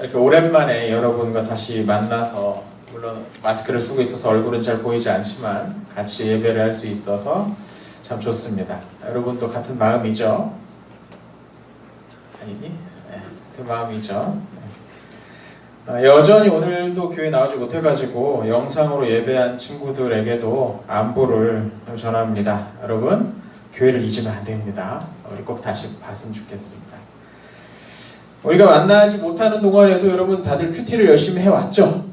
이렇게 오랜만에 여러분과 다시 만나서, 물론 마스크를 쓰고 있어서 얼굴은 잘 보이지 않지만 같이 예배를 할 수 있어서 참 좋습니다. 여러분도 같은 마음이죠? 아니니? 네, 같은 마음이죠. 여전히 오늘도 교회 나오지 못해가지고 영상으로 예배한 친구들에게도 안부를 전합니다. 여러분, 교회를 잊으면 안 됩니다. 우리 꼭 다시 봤으면 좋겠습니다. 우리가 만나지 못하는 동안에도 여러분 다들 큐티를 열심히 해왔죠?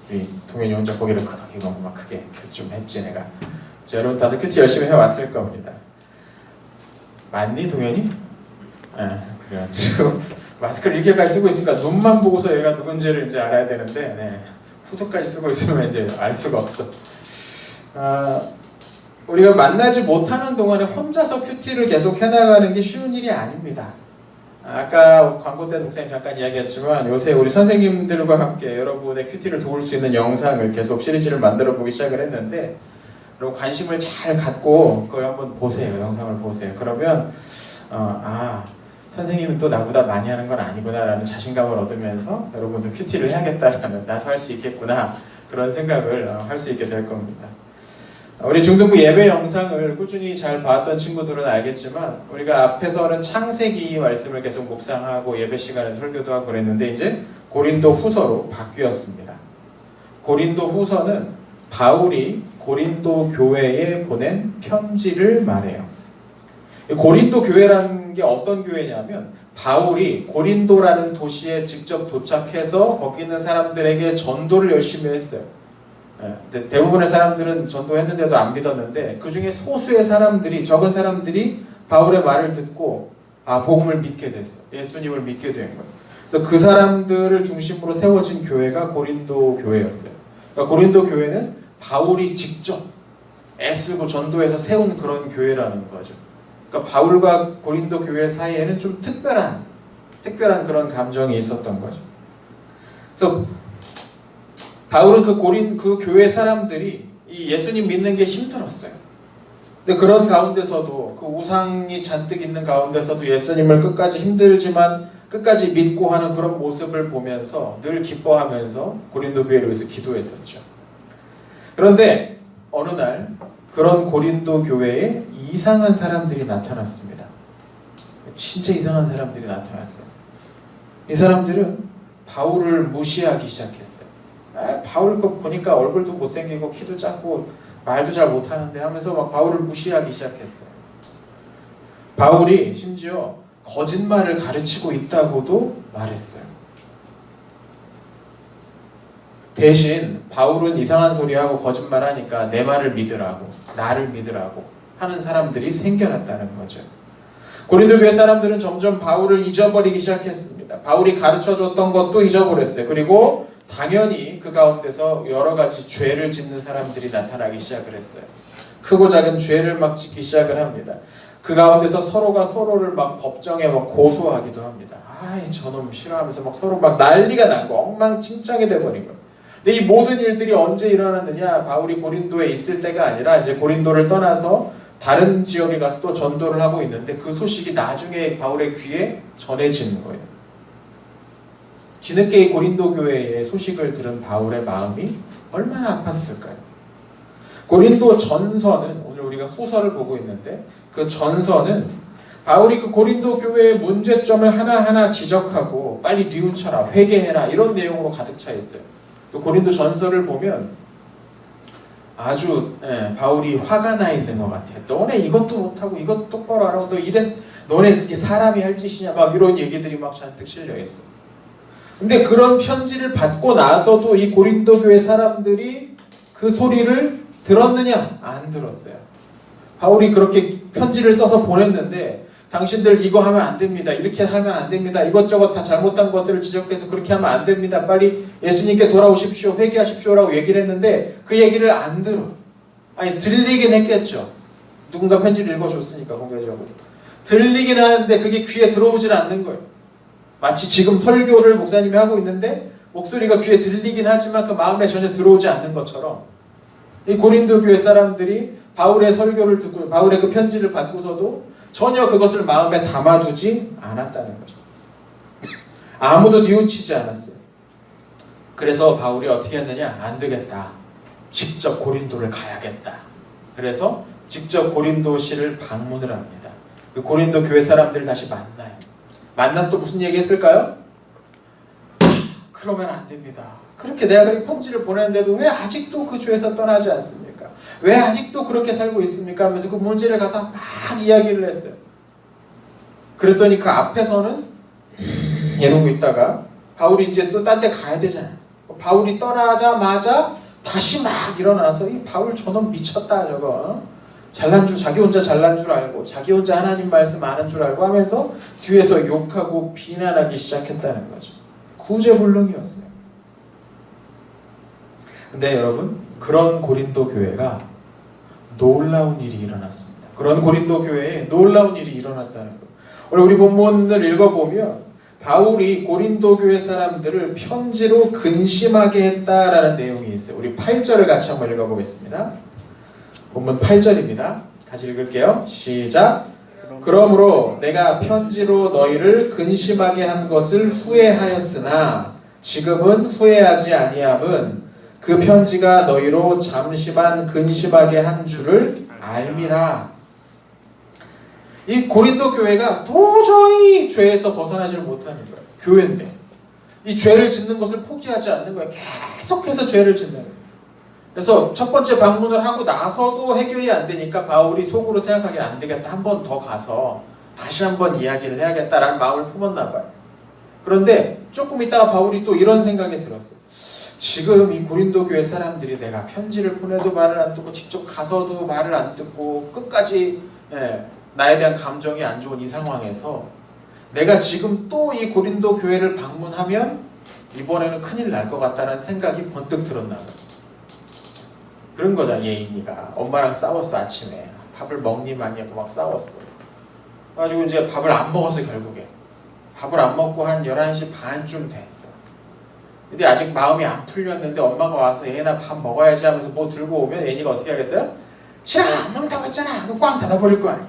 우리 동현이 혼자 고개를 크게 걷고 막 크게 좀 했지 내가. 자, 여러분 다들 큐티 열심히 해왔을 겁니다. 맞니 동현이? 그래요. 지금 마스크를 이렇게까지 쓰고 있으니까 눈만 보고서 얘가 누군지를 이제 알아야 되는데, 후드까지 쓰고 있으면 이제 알 수가 없어. 우리가 만나지 못하는 동안에 혼자서 큐티를 계속 해나가는 게 쉬운 일이 아닙니다. 아까 광고 때 목사님 잠깐 이야기했지만 요새 우리 선생님들과 함께 여러분의 큐티를 도울 수 있는 영상을 계속 시리즈를 만들어 보기 시작을 했는데, 여러분 관심을 잘 갖고 그걸 한번 보세요. 영상을 보세요. 그러면 선생님은 또 나보다 많이 하는 건 아니구나 라는 자신감을 얻으면서 여러분도 큐티를 해야겠다라는, 나도 할 수 있겠구나 그런 생각을 할 수 있게 될 겁니다. 우리 중등부 예배 영상을 꾸준히 잘 봤던 친구들은 알겠지만, 우리가 앞에서는 창세기 말씀을 계속 묵상하고 예배 시간에 설교도 하고 그랬는데, 이제 고린도 후서로 바뀌었습니다. 고린도 후서는 바울이 고린도 교회에 보낸 편지를 말해요. 고린도 교회라는 게 어떤 교회냐면, 바울이 고린도라는 도시에 직접 도착해서 거기 있는 사람들에게 전도를 열심히 했어요. 대부분의 사람들은 전도했는데도 안 믿었는데, 그 중에 소수의 사람들이, 적은 사람들이 바울의 말을 듣고 복음을 믿게 됐어요. 예수님을 믿게 된 거예요. 그래서 그 사람들을 중심으로 세워진 교회가 고린도 교회였어요. 그러니까 고린도 교회는 바울이 직접 애쓰고 전도해서 세운 그런 교회라는 거죠. 그러니까 바울과 고린도 교회 사이에는 좀 특별한 그런 감정이 있었던 거죠. 그래서 바울은 그 교회 사람들이 이 예수님 믿는 게 힘들었어요. 근데 그런 가운데서도, 그 우상이 잔뜩 있는 가운데서도 예수님을 끝까지 힘들지만 끝까지 믿고 하는 그런 모습을 보면서 늘 기뻐하면서 고린도 교회를 위해서 기도했었죠. 그런데 어느 날 그런 고린도 교회에 이상한 사람들이 나타났습니다. 진짜 이상한 사람들이 나타났어요. 이 사람들은 바울을 무시하기 시작했어요. 바울 거 보니까 얼굴도 못생기고 키도 작고 말도 잘 못하는데 하면서 막 바울을 무시하기 시작했어요. 바울이 심지어 거짓말을 가르치고 있다고도 말했어요. 대신 바울은 이상한 소리하고 거짓말하니까 내 말을 믿으라고, 나를 믿으라고 하는 사람들이 생겨났다는 거죠. 고린도 교회 사람들은 점점 바울을 잊어버리기 시작했습니다. 바울이 가르쳐줬던 것도 잊어버렸어요. 그리고 당연히 그 가운데서 여러 가지 죄를 짓는 사람들이 나타나기 시작을 했어요. 크고 작은 죄를 막 짓기 시작을 합니다. 그 가운데서 서로가 서로를 막 법정에 막 고소하기도 합니다. 저놈 싫어하면서 막 서로 막 난리가 나고 엉망진창이 돼버린 거예요. 근데 이 모든 일들이 언제 일어났느냐? 바울이 고린도에 있을 때가 아니라 이제 고린도를 떠나서 다른 지역에 가서 또 전도를 하고 있는데, 그 소식이 나중에 바울의 귀에 전해지는 거예요. 뒤늦게 이 고린도 교회의 소식을 들은 바울의 마음이 얼마나 아팠을까요? 고린도 전서는, 오늘 우리가 후서를 보고 있는데, 그 전서는 바울이 그 고린도 교회의 문제점을 하나하나 지적하고 빨리 뉘우쳐라, 회개해라 이런 내용으로 가득 차 있어요. 그래서 고린도 전서를 보면 아주 바울이 화가 나 있는 것 같아요. 너네 이것도 못하고 이것도 똑바로 안 하고 너네 그게 사람이 할 짓이냐 막 이런 얘기들이 막 잔뜩 실려 있어. 근데 그런 편지를 받고 나서도 이 고린도 교회 사람들이 그 소리를 들었느냐? 안 들었어요. 바울이 그렇게 편지를 써서 보냈는데, 당신들 이거 하면 안 됩니다. 이렇게 하면 안 됩니다. 이것저것 다 잘못한 것들을 지적해서 그렇게 하면 안 됩니다. 빨리 예수님께 돌아오십시오. 회개하십시오라고 얘기를 했는데 그 얘기를 안 들어. 들리긴 했겠죠. 누군가 편지를 읽어줬으니까 공개적으로. 들리긴 하는데 그게 귀에 들어오질 않는 거예요. 마치 지금 설교를 목사님이 하고 있는데 목소리가 귀에 들리긴 하지만 그 마음에 전혀 들어오지 않는 것처럼, 이 고린도 교회 사람들이 바울의 설교를 듣고 바울의 그 편지를 받고서도 전혀 그것을 마음에 담아두지 않았다는 거죠. 아무도 뉘우치지 않았어요. 그래서 바울이 어떻게 했느냐? 안 되겠다. 직접 고린도를 가야겠다. 그래서 직접 고린도시를 방문을 합니다. 그 고린도 교회 사람들을 다시 만나요. 만나서 또 무슨 얘기 했을까요? 그러면 안 됩니다. 그렇게 내가 그렇게 편지를 보냈는데도 왜 아직도 그 죄에서 떠나지 않습니까? 왜 아직도 그렇게 살고 있습니까? 하면서 그 문제를 가서 막 이야기를 했어요. 그랬더니 그 앞에서는 이러고 있다가 바울이 이제 또 딴 데 가야 되잖아요. 바울이 떠나자마자 다시 막 일어나서 이 바울 저놈 미쳤다 저거. 잘난 줄 자기 혼자 잘난 줄 알고 자기 혼자 하나님 말씀 아는 줄 알고 하면서 뒤에서 욕하고 비난하기 시작했다는 거죠. 구제불능이었어요. 근데 여러분 그런 고린도 교회가 놀라운 일이 일어났습니다. 그런 고린도 교회에 놀라운 일이 일어났다는 거예요. 오늘 우리 본문을 읽어보면 바울이 고린도 교회 사람들을 편지로 근심하게 했다라는 내용이 있어요. 우리 8절을 같이 한번 읽어보겠습니다. 본문 8절입니다. 같이 읽을게요. 시작. 그러므로 내가 편지로 너희를 근심하게 한 것을 후회하였으나 지금은 후회하지 아니함은 그 편지가 너희로 잠시만 근심하게 한 줄을 알미라. 이 고린도 교회가 도저히 죄에서 벗어나질 못하는 거예요. 교회인데 이 죄를 짓는 것을 포기하지 않는 거예요. 계속해서 죄를 짓는 거예요. 그래서 첫 번째 방문을 하고 나서도 해결이 안 되니까 바울이 속으로 생각하기는 안 되겠다. 한 번 더 가서 다시 한번 이야기를 해야겠다라는 마음을 품었나 봐요. 그런데 조금 있다가 바울이 또 이런 생각이 들었어요. 지금 이 고린도 교회 사람들이 내가 편지를 보내도 말을 안 듣고 직접 가서도 말을 안 듣고 끝까지 나에 대한 감정이 안 좋은 이 상황에서 내가 지금 또 이 고린도 교회를 방문하면 이번에는 큰일 날 것 같다는 생각이 번뜩 들었나 봐요. 그런 거잖아. 예인이가 엄마랑 싸웠어. 아침에 밥을 먹니 마니 하고 막 싸웠어. 그래가지고 이제 밥을 안 먹어서 결국에 밥을 안 먹고 한 11시 반쯤 됐어. 근데 아직 마음이 안 풀렸는데 엄마가 와서 예인아 밥 먹어야지 하면서 뭐 들고 오면 예인이가 어떻게 하겠어요? 싫어 안 먹는다고 했잖아. 그거 꽝 닫아버릴 거 아니야.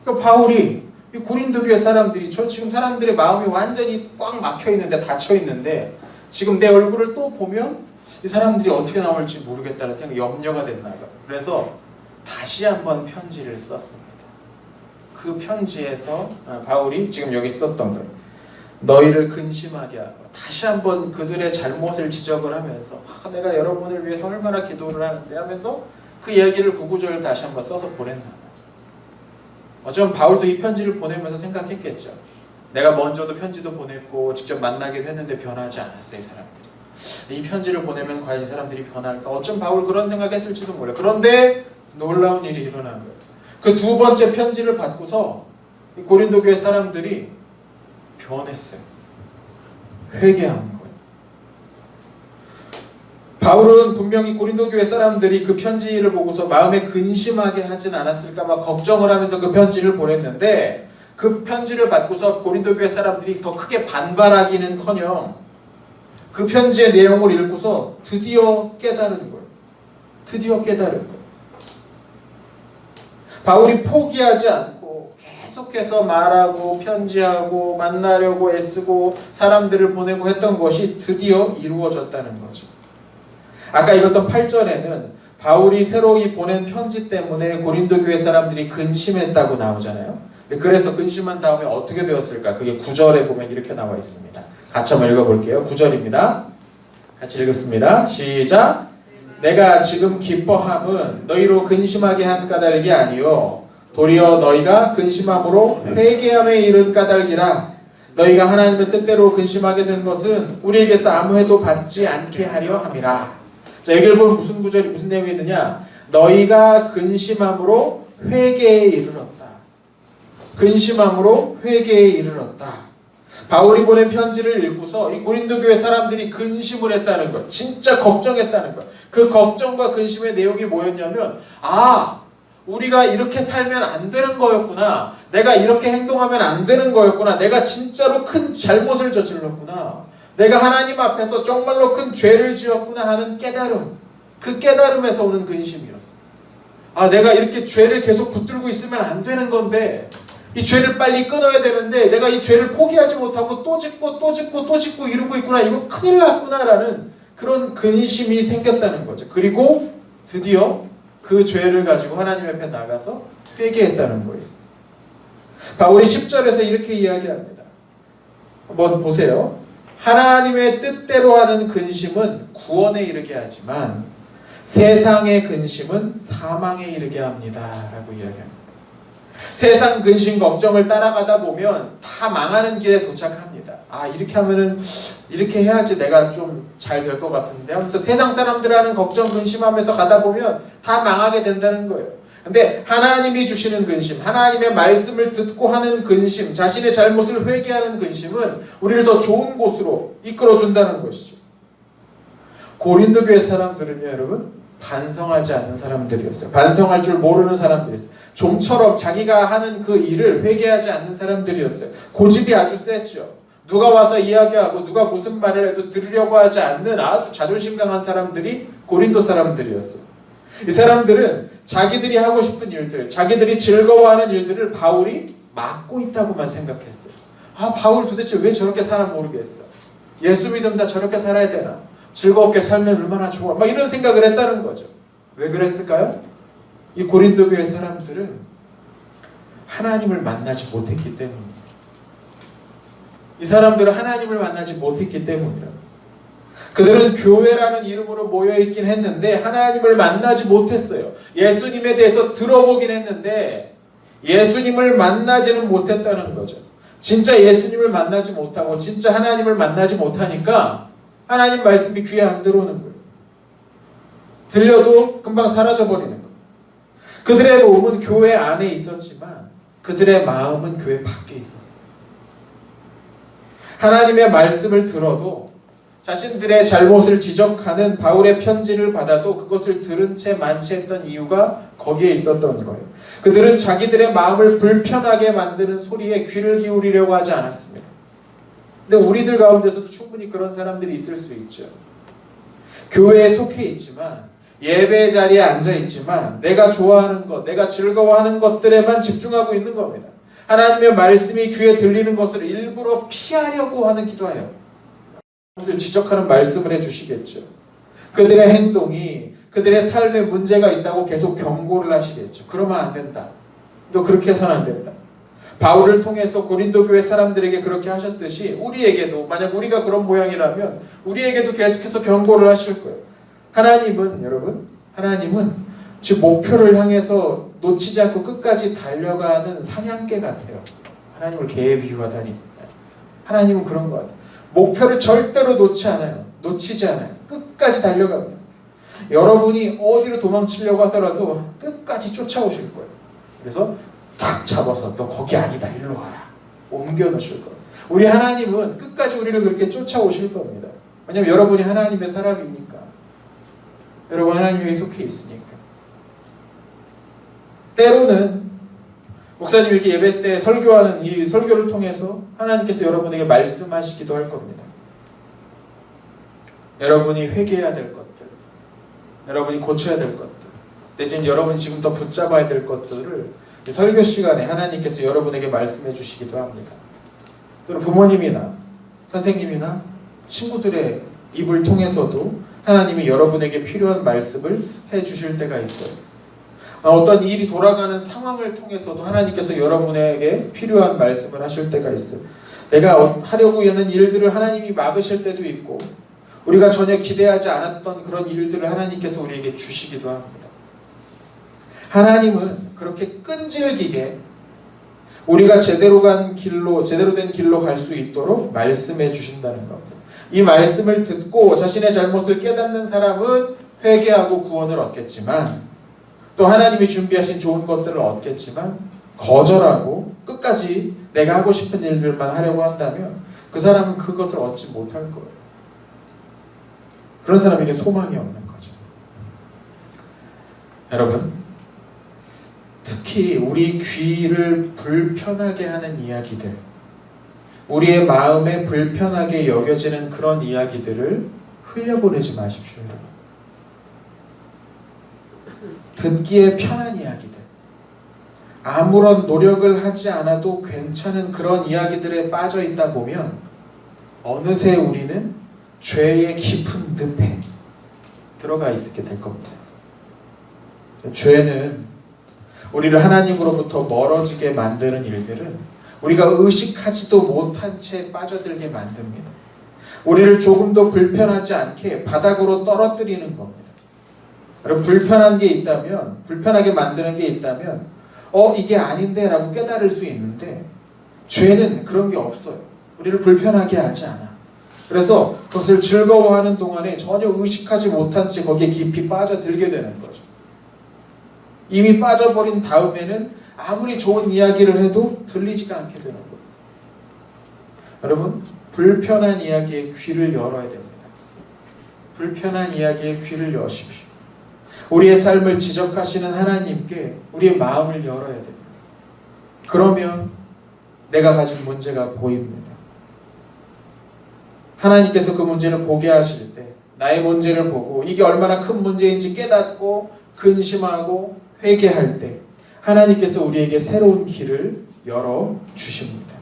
그러니까 바울이 이 고린도 교회 사람들이 저 지금 사람들의 마음이 완전히 꽉 막혀 있는데 닫혀 있는데 지금 내 얼굴을 또 보면 이 사람들이 어떻게 나올지 모르겠다는 생각, 염려가 됐나 봐요. 그래서 다시 한번 편지를 썼습니다. 그 편지에서 바울이 지금 여기 썼던 거예요. 너희를 근심하게 하고 다시 한번 그들의 잘못을 지적을 하면서 내가 여러분을 위해서 얼마나 기도를 하는데 하면서 그 이야기를 구구절을 다시 한번 써서 보냈나 봐요. 어쩌면 바울도 이 편지를 보내면서 생각했겠죠. 내가 먼저도 편지도 보냈고 직접 만나기도 했는데 변하지 않았어요. 이 사람들이. 이 편지를 보내면 과연 이 사람들이 변할까? 어쩜 바울 그런 생각했을지도 몰라요. 그런데 놀라운 일이 일어난 거예요. 그 두 번째 편지를 받고서 이 고린도 교회 사람들이 변했어요. 회개한 거예요. 바울은 분명히 고린도 교회 사람들이 그 편지를 보고서 마음에 근심하게 하진 않았을까 막 걱정을 하면서 그 편지를 보냈는데 그 편지를 받고서 고린도 교회 사람들이 더 크게 반발하기는커녕 그 편지의 내용을 읽고서 드디어 깨달은 거예요. 드디어 깨달은 거예요. 바울이 포기하지 않고 계속해서 말하고 편지하고 만나려고 애쓰고 사람들을 보내고 했던 것이 드디어 이루어졌다는 거죠. 아까 읽었던 8절에는 바울이 새로이 보낸 편지 때문에 고린도 교회 사람들이 근심했다고 나오잖아요. 그래서 근심한 다음에 어떻게 되었을까? 그게 9절에 보면 이렇게 나와 있습니다. 같이 한번 읽어볼게요. 9절입니다. 같이 읽겠습니다. 시작. 내가 지금 기뻐함은 너희로 근심하게 한 까닭이 아니요 도리어 너희가 근심함으로 회개함에 이른 까닭이라. 너희가 하나님의 뜻대로 근심하게 된 것은 우리에게서 아무 해도 받지 않게 하려 함이라. 자, 여기를 보면 무슨 구절이 무슨 내용이 있느냐? 너희가 근심함으로 회개에 이르렀다. 근심함으로 회개에 이르렀다. 바울이 보낸 편지를 읽고서 이 고린도 교회 사람들이 근심을 했다는 것, 진짜 걱정했다는 것. 그 걱정과 근심의 내용이 뭐였냐면, 우리가 이렇게 살면 안 되는 거였구나. 내가 이렇게 행동하면 안 되는 거였구나. 내가 진짜로 큰 잘못을 저질렀구나. 내가 하나님 앞에서 정말로 큰 죄를 지었구나 하는 깨달음. 그 깨달음에서 오는 근심이었어. 내가 이렇게 죄를 계속 붙들고 있으면 안 되는 건데 이 죄를 빨리 끊어야 되는데 내가 이 죄를 포기하지 못하고 또 짓고 또 짓고 또 짓고 이러고 있구나. 이거 큰일 났구나라는 그런 근심이 생겼다는 거죠. 그리고 드디어 그 죄를 가지고 하나님 앞에 나가서 회개했다는 거예요. 바울이 10절에서 이렇게 이야기합니다. 한번 보세요. 하나님의 뜻대로 하는 근심은 구원에 이르게 하지만 세상의 근심은 사망에 이르게 합니다. 라고 이야기합니다. 세상 근심 걱정을 따라가다 보면 다 망하는 길에 도착합니다. 아, 이렇게 하면은 이렇게 해야지 내가 좀 잘 될 것 같은데 하면서 세상 사람들 하는 걱정 근심하면서 가다 보면 다 망하게 된다는 거예요. 근데 하나님이 주시는 근심, 하나님의 말씀을 듣고 하는 근심, 자신의 잘못을 회개하는 근심은 우리를 더 좋은 곳으로 이끌어 준다는 것이죠. 고린도 교회 사람들은요, 여러분, 반성하지 않는 사람들이었어요. 반성할 줄 모르는 사람들이었어요. 좀처럼 자기가 하는 그 일을 회개하지 않는 사람들이었어요. 고집이 아주 셌죠. 누가 와서 이야기하고 누가 무슨 말을 해도 들으려고 하지 않는 아주 자존심 강한 사람들이 고린도 사람들이었어요. 이 사람들은 자기들이 하고 싶은 일들, 자기들이 즐거워하는 일들을 바울이 막고 있다고만 생각했어요. 아, 바울 도대체 왜 저렇게 살아 모르겠어. 예수 믿으면 다 저렇게 살아야 되나? 즐겁게 살면 얼마나 좋아. 막 이런 생각을 했다는 거죠. 왜 그랬을까요? 이 고린도 교회 사람들은 하나님을 만나지 못했기 때문입니다. 이 사람들은 하나님을 만나지 못했기 때문이라. 그들은 교회라는 이름으로 모여있긴 했는데 하나님을 만나지 못했어요. 예수님에 대해서 들어보긴 했는데 예수님을 만나지는 못했다는 거죠. 진짜 예수님을 만나지 못하고 진짜 하나님을 만나지 못하니까 하나님 말씀이 귀에 안 들어오는 거예요. 들려도 금방 사라져버리는 거예요. 그들의 몸은 교회 안에 있었지만 그들의 마음은 교회 밖에 있었어요. 하나님의 말씀을 들어도 자신들의 잘못을 지적하는 바울의 편지를 받아도 그것을 들은 채 만취했던 이유가 거기에 있었던 거예요. 그들은 자기들의 마음을 불편하게 만드는 소리에 귀를 기울이려고 하지 않았습니다. 근데 우리들 가운데서도 충분히 그런 사람들이 있을 수 있죠. 교회에 속해 있지만 예배 자리에 앉아 있지만 내가 좋아하는 것, 내가 즐거워하는 것들에만 집중하고 있는 겁니다. 하나님의 말씀이 귀에 들리는 것을 일부러 피하려고 하는 기도예요. 그것을 지적하는 말씀을 해주시겠죠. 그들의 행동이 그들의 삶에 문제가 있다고 계속 경고를 하시겠죠. 그러면 안 된다. 너 그렇게 해서는 안 된다. 바울을 통해서 고린도 교회 사람들에게 그렇게 하셨듯이 우리에게도 만약 우리가 그런 모양이라면 우리에게도 계속해서 경고를 하실 거예요. 하나님은 여러분, 하나님은 즉 목표를 향해서 놓치지 않고 끝까지 달려가는 사냥개 같아요. 하나님을 개에 비유하다니. 하나님은 그런 것 같아요. 목표를 절대로 놓치지 않아요. 끝까지 달려갑니다. 여러분이 어디로 도망치려고 하더라도 끝까지 쫓아오실 거예요. 그래서 탁 잡아서 너 거기 아니다, 일로 와라. 옮겨 놓으실 거예요. 우리 하나님은 끝까지 우리를 그렇게 쫓아오실 겁니다. 왜냐하면 여러분이 하나님의 사람이니까. 여러분 하나님에 속해 있으니까. 때로는 목사님 이렇게 예배 때 설교하는 이 설교를 통해서 하나님께서 여러분에게 말씀하시기도 할 겁니다. 여러분이 회개해야 될 것들, 여러분이 고쳐야 될 것들, 내지는 여러분이 지금 더 붙잡아야 될 것들을 설교 시간에 하나님께서 여러분에게 말씀해 주시기도 합니다. 또는 부모님이나 선생님이나 친구들의 입을 통해서도 하나님이 여러분에게 필요한 말씀을 해 주실 때가 있어요. 어떤 일이 돌아가는 상황을 통해서도 하나님께서 여러분에게 필요한 말씀을 하실 때가 있어요. 내가 하려고 하는 일들을 하나님이 막으실 때도 있고 우리가 전혀 기대하지 않았던 그런 일들을 하나님께서 우리에게 주시기도 합니다. 하나님은 그렇게 끈질기게 우리가 제대로 된 길로 갈 수 있도록 말씀해 주신다는 겁니다. 이 말씀을 듣고 자신의 잘못을 깨닫는 사람은 회개하고 구원을 얻겠지만 또 하나님이 준비하신 좋은 것들을 얻겠지만 거절하고 끝까지 내가 하고 싶은 일들만 하려고 한다면 그 사람은 그것을 얻지 못할 거예요. 그런 사람에게 소망이 없는 거죠. 여러분, 특히 우리 귀를 불편하게 하는 이야기들, 우리의 마음에 불편하게 여겨지는 그런 이야기들을 흘려보내지 마십시오. 여러분. 듣기에 편한 이야기들, 아무런 노력을 하지 않아도 괜찮은 그런 이야기들에 빠져 있다 보면 어느새 우리는 죄의 깊은 늪에 들어가 있게 될 겁니다. 죄는 우리를 하나님으로부터 멀어지게 만드는 일들은 우리가 의식하지도 못한 채 빠져들게 만듭니다. 우리를 조금도 불편하지 않게 바닥으로 떨어뜨리는 겁니다. 여러분, 불편한 게 있다면, 불편하게 만드는 게 있다면 이게 아닌데 라고 깨달을 수 있는데 죄는 그런 게 없어요. 우리를 불편하게 하지 않아. 그래서 그것을 즐거워하는 동안에 전혀 의식하지 못한 채 거기에 깊이 빠져들게 되는 거죠. 이미 빠져버린 다음에는 아무리 좋은 이야기를 해도 들리지가 않게 되는 거예요. 여러분, 불편한 이야기에 귀를 열어야 됩니다. 불편한 이야기에 귀를 여십시오. 우리의 삶을 지적하시는 하나님께 우리의 마음을 열어야 됩니다. 그러면 내가 가진 문제가 보입니다. 하나님께서 그 문제를 보게 하실 때 나의 문제를 보고 이게 얼마나 큰 문제인지 깨닫고 근심하고 회개할 때 하나님께서 우리에게 새로운 길을 열어주십니다.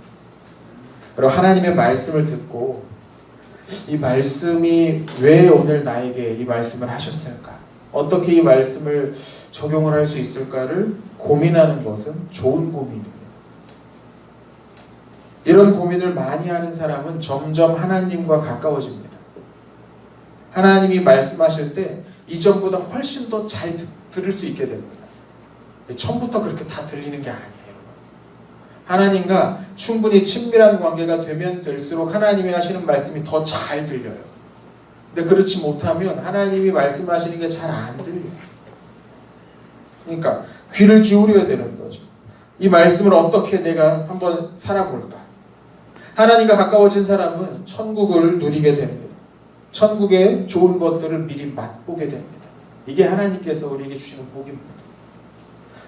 여러분, 하나님의 말씀을 듣고 이 말씀이 왜 오늘 나에게 이 말씀을 하셨을까? 어떻게 이 말씀을 적용을 할 수 있을까를 고민하는 것은 좋은 고민입니다. 이런 고민을 많이 하는 사람은 점점 하나님과 가까워집니다. 하나님이 말씀하실 때 이전보다 훨씬 더 잘 들을 수 있게 됩니다. 처음부터 그렇게 다 들리는 게 아니에요. 하나님과 충분히 친밀한 관계가 되면 될수록 하나님이 하시는 말씀이 더 잘 들려요. 근데 그렇지 못하면 하나님이 말씀하시는 게 잘 안 들려요. 그러니까 귀를 기울여야 되는 거죠. 이 말씀을 어떻게 내가 한번 살아볼까? 하나님과 가까워진 사람은 천국을 누리게 됩니다. 천국의 좋은 것들을 미리 맛보게 됩니다. 이게 하나님께서 우리에게 주시는 복입니다.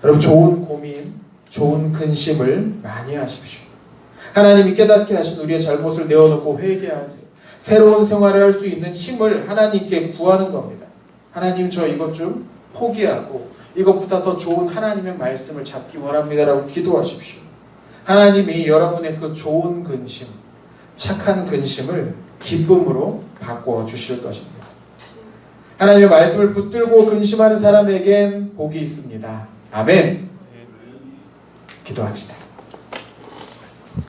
여러분, 좋은 고민, 좋은 근심을 많이 하십시오. 하나님이 깨닫게 하신 우리의 잘못을 내어놓고 회개하세요. 새로운 생활을 할 수 있는 힘을 하나님께 구하는 겁니다. 하나님, 저 이것 좀 포기하고 이것보다 더 좋은 하나님의 말씀을 잡기 원합니다라고 기도하십시오. 하나님이 여러분의 그 좋은 근심, 착한 근심을 기쁨으로 바꿔 주실 것입니다. 하나님의 말씀을 붙들고 근심하는 사람에겐 복이 있습니다. 아멘. 기도합시다.